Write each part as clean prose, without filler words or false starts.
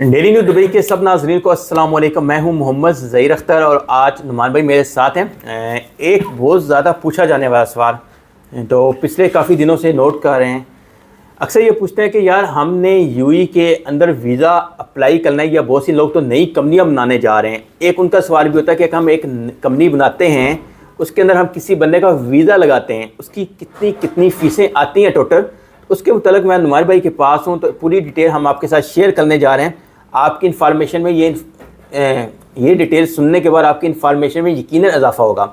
Daily news Dubai के सब नाज़रीन को अस्सलाम वालेकुम। मैं हूं मोहम्मद ज़हीर अख्तर और आज नुमान भाई मेरे साथ हैं। एक बहुत ज़्यादा पूछा जाने वाला सवाल तो पिछले काफ़ी दिनों से नोट कर रहे हैं। अक्सर ये पूछते हैं कि यार हमने यूएई के अंदर वीज़ा अप्लाई करना है या बहुत सी लोग तो नई कंपनियां बनाने जा रहे हैं। एक उनका सवाल भी होता है कि हम एक कंपनी बनाते हैं, उसके अंदर हम किसी बंदे का वीज़ा लगाते हैं, उसकी कितनी कितनी फ़ीसें आती हैं टोटल। उसके मुतालिक मैं नुमान भाई के पास हूँ तो पूरी डिटेल हम आपके साथ शेयर करने जा रहे हैं। आपकी इन्फॉर्मेशन में ये डिटेल सुनने के बाद आपकी इन्फॉर्मेशन में यकीनन इजाफा होगा।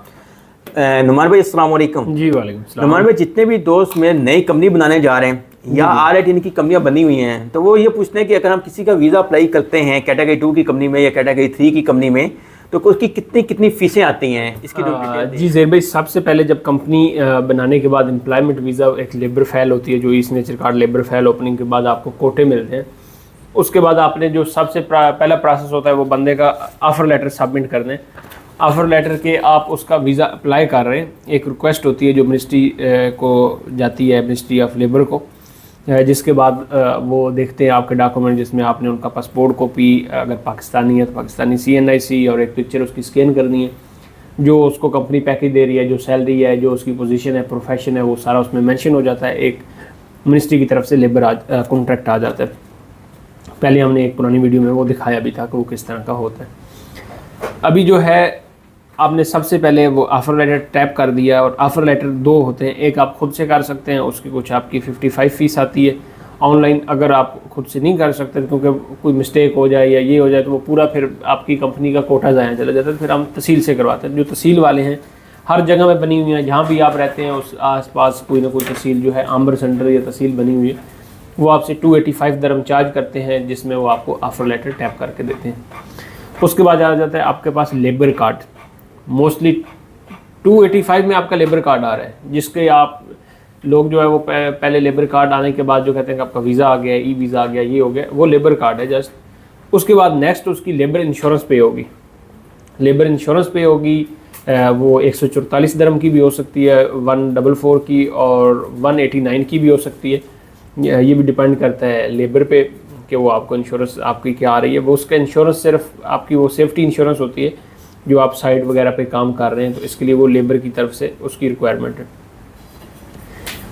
नुमान भाई अस्सलाम वालेकुम। जी वालेकुम सलाम। नुमान भाई, जितने भी दोस्त मेरे नई कंपनी बनाने जा रहे हैं या ऑलरेडी इनकी कंपनियां बनी हुई हैं तो वो ये पूछते हैं कि अगर हम किसी का वीज़ा अप्लाई करते हैं कैटेगरी 2 की कंपनी में या कैटेगरी 3 की कंपनी में तो उसकी कितनी कितनी फीसें आती हैं, इसकी जी ज़हीर भाई, सबसे पहले जब कंपनी बनाने के बाद एम्प्लॉयमेंट वीज़ा एक लेबर फाइल होती है जो e signature card labour file opening के बाद आपको कोटे मिलते हैं। उसके बाद आपने जो सबसे पहला प्रोसेस होता है वो बंदे का ऑफ़र लेटर सबमिट कर दें। ऑफ़र लेटर के आप उसका वीज़ा अप्लाई कर रहे हैं, एक रिक्वेस्ट होती है जो मिनिस्ट्री को जाती है, मिनिस्ट्री ऑफ लेबर को, जिसके बाद वो देखते हैं आपके डॉक्यूमेंट जिसमें आपने उनका पासपोर्ट कॉपी, अगर पाकिस्तानी है तो पाकिस्तानी CNIC और एक पिक्चर उसकी स्कैन करनी है। जो उसको कंपनी पैकेज दे रही है, जो सैलरी है, जो उसकी पोजीशन है, प्रोफेशन है, वो सारा उसमें मेंशन हो जाता है। एक मिनिस्ट्री की तरफ से लेबर कॉन्ट्रैक्ट आ जाता है। पहले हमने एक पुरानी वीडियो में वो दिखाया भी था कि वो किस तरह का होता है। अभी जो है आपने सबसे पहले वो ऑफ़र लेटर टैप कर दिया और ऑफ़र लेटर दो होते हैं, एक आप खुद से कर सकते हैं, उसकी कुछ आपकी 55 फ़ीस आती है ऑनलाइन। अगर आप खुद से नहीं कर सकते क्योंकि कोई मिस्टेक हो जाए या ये हो जाए तो वो पूरा फिर आपकी कंपनी का कोटा ज़ाया चला जाता है, फिर हम तहसील से करवाते हैं। जो तहसील वाले हैं हर जगह में बनी हुई हैं, जहाँ भी आप रहते हैं उस आस पास कोई ना कोई तहसील जो है आम्बर सेंटर या तहसील बनी हुई है, वो आपसे 285 दरम चार्ज करते हैं, जिसमें वो आपको ऑफ़र लेटर टैप करके देते हैं। उसके बाद आ जाता है आपके पास लेबर कार्ड। मोस्टली 285 में आपका लेबर कार्ड आ रहा है, जिसके आप लोग जो है वो पहले लेबर कार्ड आने के बाद जो कहते हैं कि आपका वीज़ा आ गया, ई वीज़ा आ गया, ये हो गया, वो लेबर कार्ड है जस्ट। उसके बाद नेक्स्ट उसकी लेबर इंश्योरेंस पे होगी। लेबर इंश्योरेंस पे होगी वो 144 दरम की भी हो सकती है, 144 की और 189 की भी हो सकती है। ये भी डिपेंड करता है लेबर पे कि वो आपको इंश्योरेंस आपकी क्या आ रही है। वो उसका इंश्योरेंस सिर्फ आपकी वो सेफ्टी इंश्योरेंस होती है जो आप साइट वगैरह पे काम कर रहे हैं, तो इसके लिए वो लेबर की तरफ से उसकी रिक्वायरमेंट है।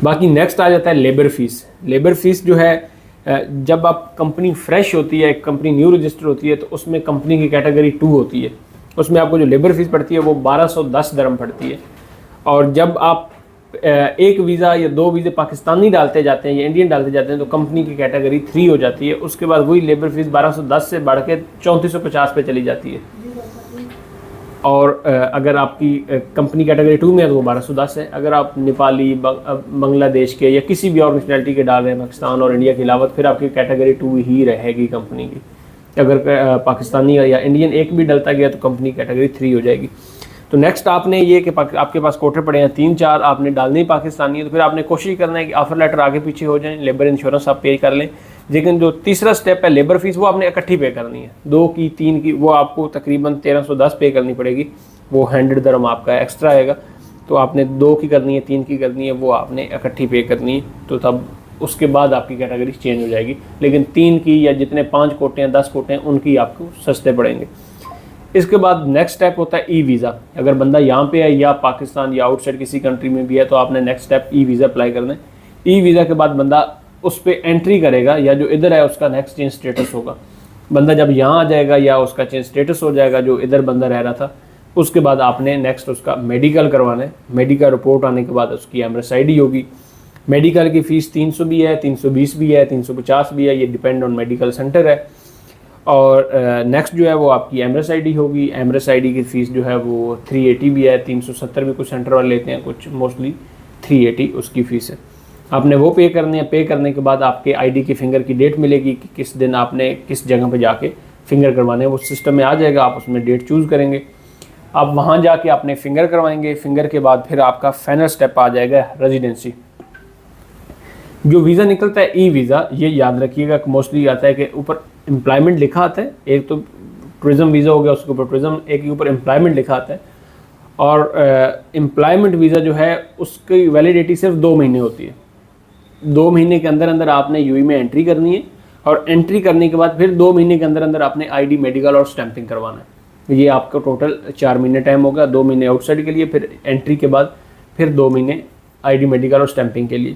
बाकी नेक्स्ट आ जाता है लेबर फीस। लेबर फीस जो है जब आप कंपनी फ्रेश होती है, कंपनी न्यू रजिस्टर होती है, तो उसमें कंपनी की कैटेगरी 2 होती है, उसमें आपको जो लेबर फीस पड़ती है वो 1210 दरम पड़ती है। और जब आप एक वीज़ा या दो वीज़े पाकिस्तानी डालते जाते हैं या इंडियन डालते जाते हैं तो कंपनी की कैटेगरी 3 हो जाती है। उसके बाद वही लेबर फीस 1210 से बढ़ के 3450 पे चली जाती है। और अगर आपकी कंपनी कैटेगरी 2 में है तो वो 1210 है। अगर आप नेपाली, बांग्लादेश के या किसी भी और नेशनलिटी के डाल रहे हैं पाकिस्तान और इंडिया के अलावा, फिर आपकी कैटेगरी 2 ही रहेगी कंपनी की। अगर पाकिस्तानी या इंडियन एक भी डलता गया तो कंपनी कैटेगरी 3 हो जाएगी। तो नेक्स्ट आपने ये कि आपके पास कोटे पड़े हैं 3-4, आपने डालनी पाकिस्तानी है, तो फिर आपने कोशिश करना है कि ऑफ़र लेटर आगे पीछे हो जाए, लेबर इंश्योरेंस आप पे कर लें। लेकिन जो तीसरा स्टेप है लेबर फीस, वो आपने इकट्ठी पे करनी है, 2 की 3 की, वो आपको तकरीबन 1310 पे करनी पड़ेगी। वो 100 दरम आपका एक्स्ट्रा आएगा। तो आपने 2 की करनी है, 3 की करनी है, वो आपने इकट्ठी पे करनी है, तो तब उसके बाद आपकी कैटेगरी चेंज हो जाएगी। लेकिन 3 की या जितने 5 कोटे हैं, 10 कोटे हैं, उनकी आपको सस्ते पड़ेंगे। इसके बाद नेक्स्ट स्टेप होता है ई वीज़ा। अगर बंदा यहाँ पे है या पाकिस्तान या आउटसाइड किसी कंट्री में भी है तो आपने next step e visa apply करना है। ई वीज़ा के बाद बंदा उस पर एंट्री करेगा या जो इधर है उसका नेक्स्ट चेंज स्टेटस होगा। बंदा जब यहाँ आ जाएगा या उसका चेंज स्टेटस हो जाएगा जो इधर बंदा रह रहा था, उसके बाद आपने नेक्स्ट उसका मेडिकल करवाना है। मेडिकल रिपोर्ट आने के बाद उसकी एमरेस ID होगी। मेडिकल की फ़ीस 300 भी है, 320 भी है, 350 भी है, ये डिपेंड ऑन मेडिकल सेंटर है। और नेक्स्ट जो है वो आपकी एमरेस ID होगी। एमरेस ID की फ़ीस जो है वो 380 भी है, 370 भी कुछ सेंटर वाले लेते हैं, कुछ मोस्टली 380 उसकी फ़ीस है। आपने वो पे करनी है। पे करने के बाद आपके ID की फ़िंगर की डेट मिलेगी कि किस दिन आपने किस जगह पे जाके फ़िंगर करवाने हैं, वो सिस्टम में आ जाएगा। आप उसमें डेट चूज़ करेंगे, आप वहाँ जाके आपने फ़िंगर करवाएंगे। फ़िंगर के बाद फिर आपका फाइनल स्टेप आ जाएगा रेजिडेंसी। जो वीज़ा निकलता है ई वीज़ा, ये याद रखिएगा मोस्टली आता है कि ऊपर एम्प्लॉयमेंट लिखा आता है। एक तो टूरिज़म वीज़ा हो गया, उसके ऊपर टूरिज़म, एक के ऊपर एम्प्लॉयमेंट लिखा आता है। और एम्प्लॉयमेंट वीज़ा जो है उसकी वैलिडिटी सिर्फ 2 महीने होती है। 2 महीने के अंदर अंदर आपने यूएई में एंट्री करनी है और एंट्री करने के बाद फिर 2 महीने के अंदर अंदर आपने ID, मेडिकल और स्टैंपिंग करवाना है। ये आपका टोटल 4 महीने टाइम होगा, 2 महीने आउटसाइड के लिए, फिर एंट्री के बाद फिर 2 महीने ID, मेडिकल और स्टैंपिंग के लिए।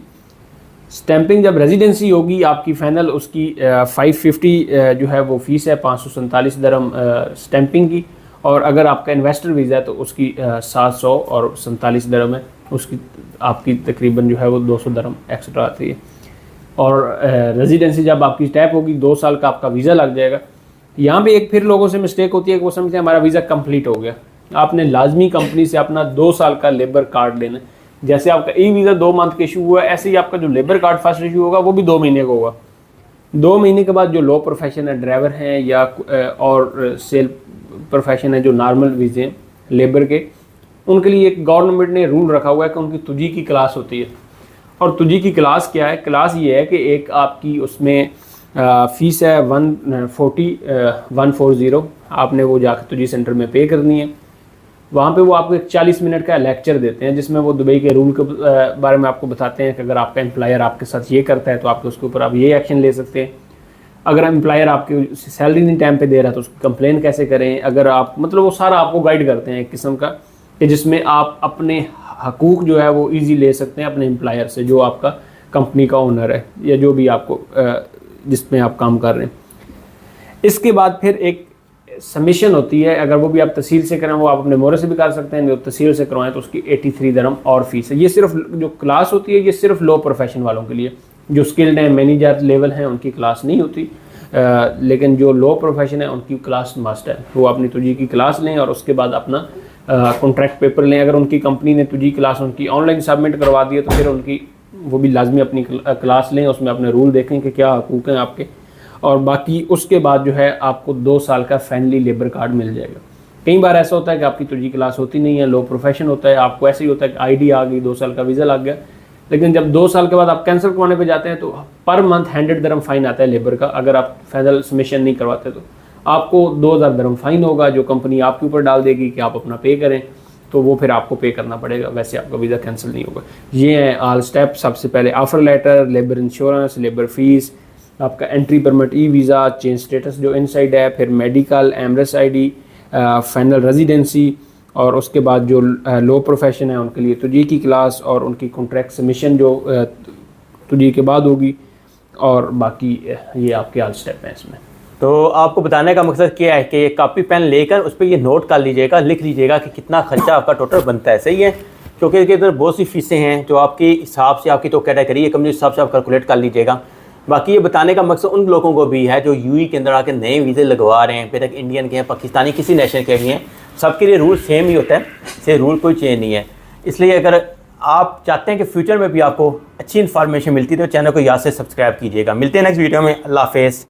स्टैंपिंग जब रेजिडेंसी होगी आपकी फाइनल, उसकी 550 जो है वो फ़ीस है, 547 दरम स्टैंपिंग की। और अगर आपका इन्वेस्टर वीज़ा है तो उसकी 747 दरम है, उसकी आपकी तकरीबन जो है वो 200 दरम एक्स्ट्रा आती है। और रेजिडेंसी जब आपकी टैप होगी 2 साल का आपका वीज़ा लग जाएगा। यहाँ पे एक फिर लोगों से मिस्टेक होती है कि वो समझते हैं हमारा वीज़ा कंप्लीट हो गया। आपने लाजमी कंपनी से अपना 2 साल का लेबर कार्ड लेना है। जैसे आपका ई वीज़ा 2 मंथ का इशू हुआ है, ऐसे ही आपका जो लेबर कार्ड फर्स्ट इशू होगा वो भी 2 महीने का होगा। 2 महीने के बाद जो लो प्रोफेशन है, ड्राइवर हैं या और सेल प्रोफेशन है, जो नॉर्मल वीज़े हैं लेबर के, उनके लिए एक गवर्नमेंट ने रूल रखा हुआ है कि उनकी तुझी की क्लास होती है। और तुझी की क्लास क्या है? क्लास ये है कि एक आपकी उसमें फ़ीस है 140 आपने वो जाकर तुझी सेंटर में पे करनी है। वहाँ पे वो आपको एक 40 मिनट का लेक्चर देते हैं जिसमें वो दुबई के रूल के बारे में आपको बताते हैं कि अगर आपका एम्प्लॉयर आपके साथ ये करता है तो आपके उसके ऊपर आप ये एक्शन ले सकते हैं। अगर एम्प्लॉयर आपकी सैलरी नहीं टाइम पे दे रहा है तो उसकी कंप्लेन कैसे करें। अगर आप मतलब वो सारा आपको गाइड करते हैं एक किस्म का, कि जिसमें आप अपने हकूक़ जो है वो ईजी ले सकते हैं अपने एम्प्लॉयर से, जो आपका कंपनी का ओनर है या जो भी आपको जिसमें आप काम कर रहे हैं। इसके बाद फिर एक सबमिशन होती है, अगर वो भी आप तहसील से करें वो आप अपने मोहरे से भी कर सकते हैं, जो तहसील से करवाएं तो उसकी 83 दरम और फीस है। ये सिर्फ जो क्लास होती है ये सिर्फ लो प्रोफेशन वालों के लिए, जो स्किल्ड हैं, मैनेजर लेवल हैं, उनकी क्लास नहीं होती। लेकिन जो लो प्रोफेशन है उनकी क्लास मस्ट है। वो अपनी तुझी की क्लास लें और उसके बाद अपना कॉन्ट्रैक्ट पेपर लें। अगर उनकी कंपनी ने तुझी क्लास उनकी ऑनलाइन सबमिट करवा दी है तो फिर उनकी वो भी लाजमी अपनी क्लास लें, उसमें अपने रूल देखें कि क्या हकूक़ हैं आपके। और बाकी उसके बाद जो है आपको 2 साल का फैमिली लेबर कार्ड मिल जाएगा। कई बार ऐसा होता है कि आपकी तुझी क्लास होती नहीं है, लो प्रोफेशन होता है, आपको ऐसे ही होता है कि ID आ गई, 2 साल का वीज़ा लग गया, लेकिन जब 2 साल के बाद आप कैंसिल करवाने पे जाते हैं तो पर मंथ 100 दरम फ़ाइन आता है लेबर का। अगर आप फाइनल सबमिशन नहीं करवाते तो आपको 2000 दरम फ़ाइन होगा, जो कंपनी आपके ऊपर डाल देगी कि आप अपना पे करें, तो वो फिर आपको पे करना पड़ेगा, वैसे आपका वीज़ा कैंसिल नहीं होगा। ये है ऑल स्टेप। सबसे पहले offer letter, labour insurance, labour fees, आपका entry permit, e visa, change status जो इनसाइड है, फिर medical, Emirates ID, final residency, और उसके बाद जो लो प्रोफेशन है उनके लिए तुझी की क्लास और उनकी कॉन्ट्रैक्ट सबमिशन जो तुझी के बाद होगी। और बाकी ये आपके ऑल स्टेप हैं इसमें। तो आपको बताने का मकसद क्या है कि कॉपी पेन लेकर उस पर ये नोट कर लीजिएगा, लिख लीजिएगा कि कितना खर्चा आपका टोटल बनता है। सही है, क्योंकि इधर बहुत सी फीसें हैं जो आपके हिसाब से, आपकी तो कैटेगरी है कंपनी हिसाब से आप कैलकुलेट कर लीजिएगा। बाकी ये बताने का मकसद उन लोगों को भी है जो UAE के अंदर आके नए वीज़े लगवा रहे हैं, अभी तक इंडियन के हैं, पाकिस्तानी, किसी नेशनल के भी हैं, सबके लिए रूल सेम ही होता है, से रूल कोई चेंज नहीं है। इसलिए अगर आप चाहते हैं कि फ्यूचर में भी आपको अच्छी इन्फॉर्मेशन मिलती है तो चैनल को याद से सब्सक्राइब कीजिएगा। मिलते हैं नेक्स्ट वीडियो में। अल्लाह हाफ़िज़।